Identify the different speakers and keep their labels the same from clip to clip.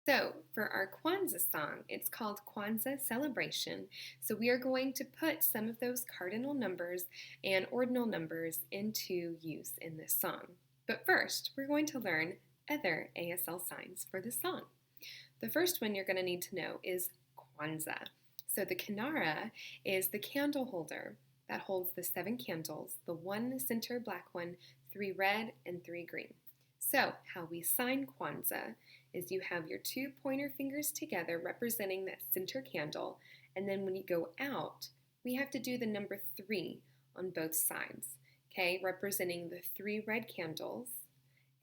Speaker 1: So for our Kwanzaa song, it's called Kwanzaa Celebration. So we are going to put some of those cardinal numbers and ordinal numbers into use in this song. But first, we're going to learn other ASL signs for this song. The first one you're going to need to know is Kwanzaa. So the kinara is the candle holder that holds the 7 candles, the one in the center black one, 3 red, and 3 green. So how we sign Kwanzaa is you have your 2 pointer fingers together representing that center candle, and then when you go out, we have to do the number 3 on both sides, okay, representing the 3 red candles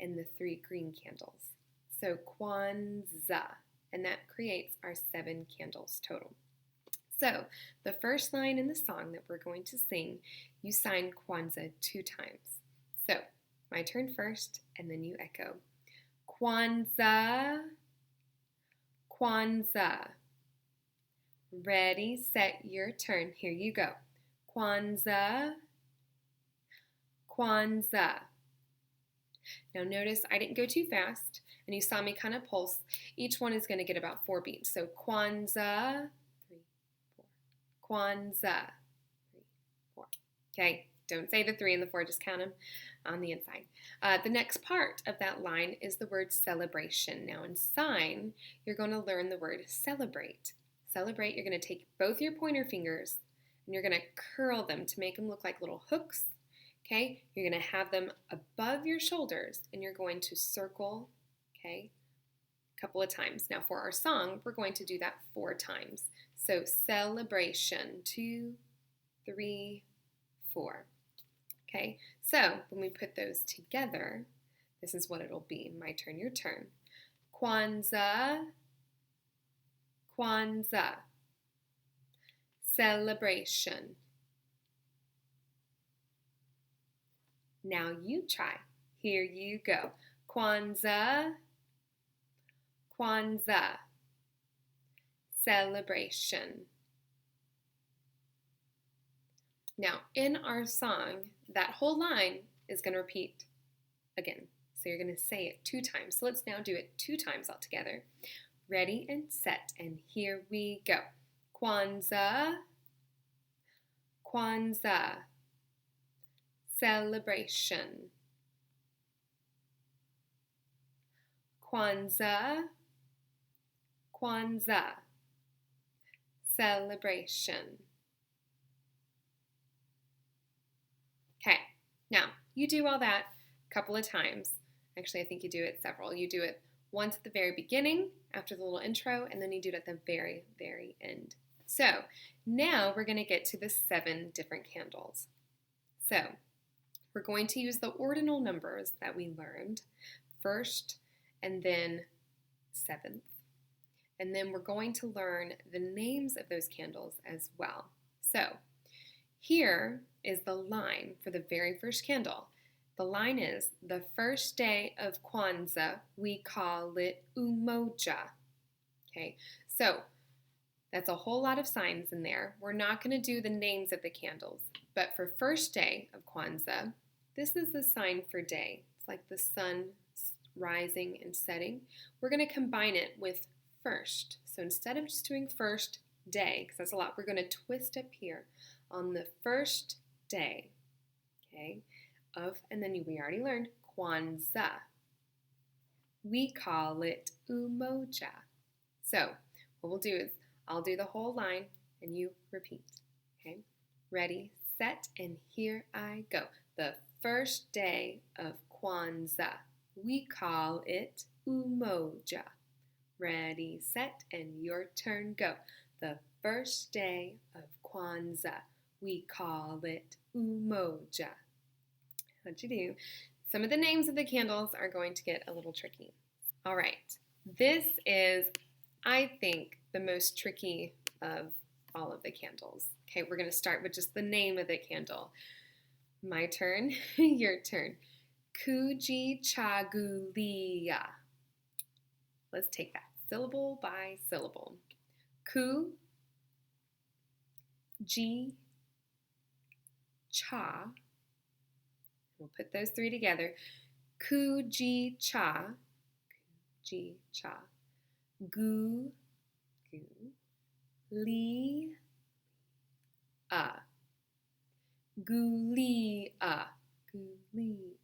Speaker 1: and the 3 green candles. So Kwanzaa, and that creates our 7 candles total. So the first line in the song that we're going to sing, you sign Kwanzaa 2 times. So my turn first, and then you echo. Kwanzaa, Kwanzaa. Ready, set, your turn. Here you go. Kwanzaa, Kwanzaa. Now notice I didn't go too fast, and you saw me kind of pulse. Each one is going to get about 4 beats. So Kwanzaa, 3, 4. Kwanzaa, 3, 4. Okay, don't say the 3 and the 4, just count them on the inside. The next part of that line is the word celebration. Now in sign, you're going to learn the word celebrate. Celebrate, you're going to take both your pointer fingers and you're going to curl them to make them look like little hooks. Okay, you're going to have them above your shoulders and you're going to circle, okay, a couple of times. Now for our song, we're going to do that 4 times. So celebration, 2, 3, 4. Okay, so when we put those together, this is what it'll be. My turn, your turn. Kwanzaa, Kwanzaa. Celebration. Now you try. Here you go. Kwanzaa, Kwanzaa. Celebration. Now, in our song, that whole line is going to repeat again. So you're going to say it 2 times. So let's now do it 2 times all together. Ready and set, and here we go. Kwanzaa, Kwanzaa. Celebration. Kwanzaa, Kwanzaa. Celebration. Okay, now you do all that a couple of times. Actually, I think you do it several. You do it once at the very beginning after the little intro, and then you do it at the very, very end. So now we're going to get to the 7 different candles. So we're going to use the ordinal numbers that we learned, 1st and then 7th. And then we're going to learn the names of those candles as well. So here is the line for the very first candle. The line is, the first day of Kwanzaa, we call it Umoja. Okay, so that's a whole lot of signs in there. We're not going to do the names of the candles, but for first day of Kwanzaa, this is the sign for day. It's like the sun rising and setting. We're going to combine it with first. So instead of just doing first day, because that's a lot, we're going to twist up here on the first day, okay, of, and then we already learned Kwanzaa. We call it Umoja. So what we'll do is I'll do the whole line and you repeat, okay? Ready, set, and here I go. The first day of Kwanzaa, we call it Umoja. Ready, set, and your turn, go. The first day of Kwanzaa, we call it Umoja. What'd you do? Some of the names of the candles are going to get a little tricky. All right, this is, I think, the most tricky of all of the candles. Okay, we're going to start with just the name of the candle. My turn, your turn. Kujichagulia. Let's take that syllable by syllable. Ku, ji, cha. We'll put those 3 together. Ku, ji, cha. Ku, ji, cha. gu, gu, li, gulia, gulia.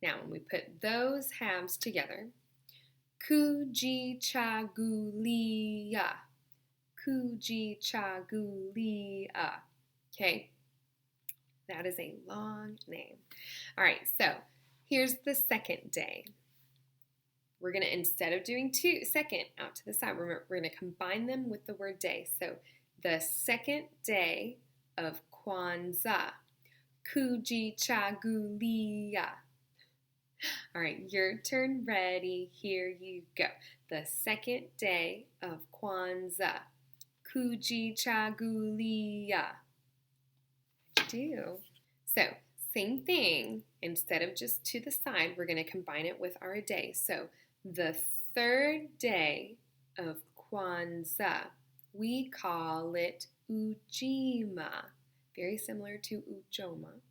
Speaker 1: Now, when we put those halves together, kujichagulia, kujichagulia. Okay, that is a long name. All right, so here's the second day. We're going to, instead of doing second out to the side, we're going to combine them with the word day. So the second day of Kwanzaa, kujichagulia. All right, your turn, ready, here you go. The second day of Kwanzaa, kujichagulia. Do. So, same thing. Instead of just to the side, we're going to combine it with our day. So, the third day of Kwanzaa, we call it Ujima. Very similar to Ujoma.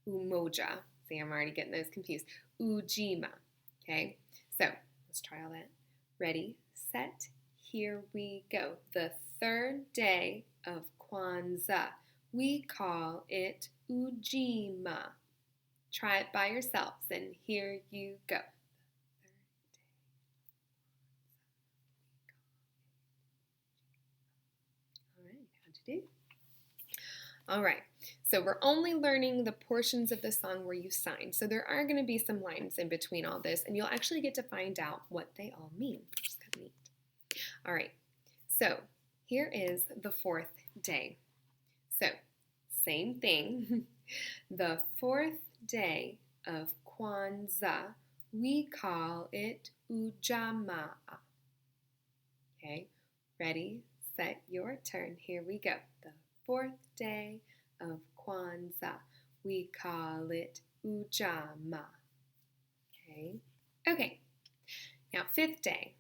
Speaker 1: Umoja. See, I'm already getting those confused. Ujima. Okay, so let's try all that. Ready, set, here we go. The third day of Kwanzaa, we call it Ujima. Try it by yourselves, and here you go. All right, how'd you do? All right, so we're only learning the portions of the song where you sign. So there are going to be some lines in between all this, and you'll actually get to find out what they all mean, which is kind of neat. All right, so here is the fourth day. So same thing. The fourth day of Kwanzaa, we call it Ujamaa. Okay, ready, set, your turn. Here we go. The fourth day of Kwanzaa, we call it Ujamaa. Okay, now fifth day.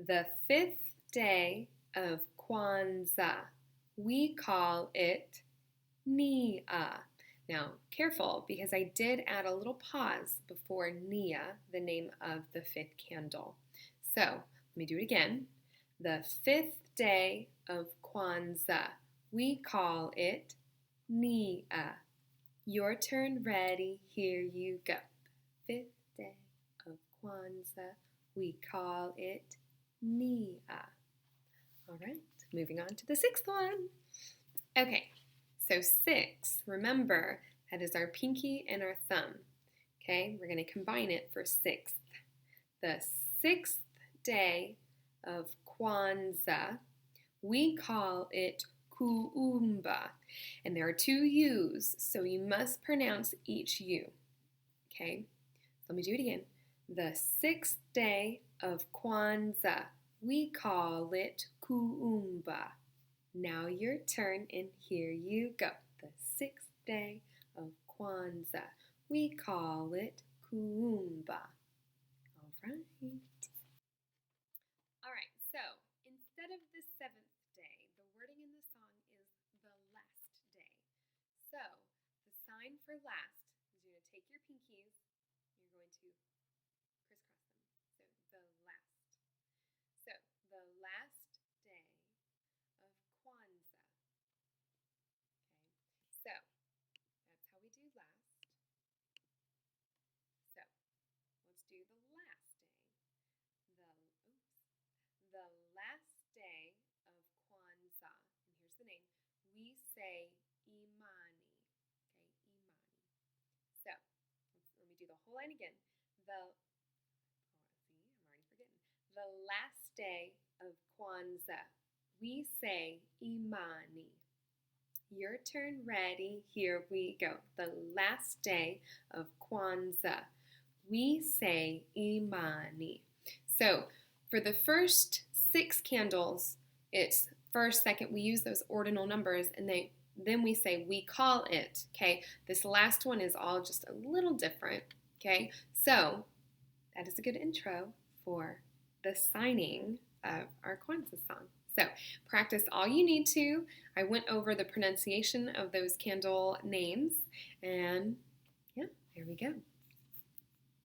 Speaker 1: The fifth day of Kwanzaa, we call it Nia. Now, careful, because I did add a little pause before Nia, the name of the fifth candle. So, let me do it again. The fifth day of Kwanzaa, we call it Nia. Your turn, ready, here you go. Fifth day of Kwanzaa, we call it Nia. All right, moving on to the sixth one. Okay, so 6, remember, that is our pinky and our thumb. Okay, we're going to combine it for 6th. The 6th day of Kwanzaa, we call it Kuumba. And there are 2 U's, so you must pronounce each U. Okay, let me do it again. The 6th day of Kwanzaa, we call it Kuumba. Now your turn, and here you go. The 6th day of Kwanzaa, we call it Kuumba. All right. All right, so instead of the 7th day, the wording in the song is the last day. So the sign for last is you're going to take your pinkies, you're going to crisscross them. So the last. So the last day of Kwanzaa. Okay, so that's how we do last. So let's do the last day. The last day of Kwanzaa, and here's the name, we say Imani. Okay, Imani. So let me do the whole line again. I'm already forgetting. The last day of Kwanzaa, we say Imani. Your turn, ready, here we go. The last day of Kwanzaa, we say Imani. So for the first 6 candles, it's first, second, we use those ordinal numbers, and then we say we call it, okay? This last one is all just a little different, okay? So that is a good intro for the signing of our Kwanzaa song. So practice all you need to. I went over the pronunciation of those candle names, and yeah, there we go.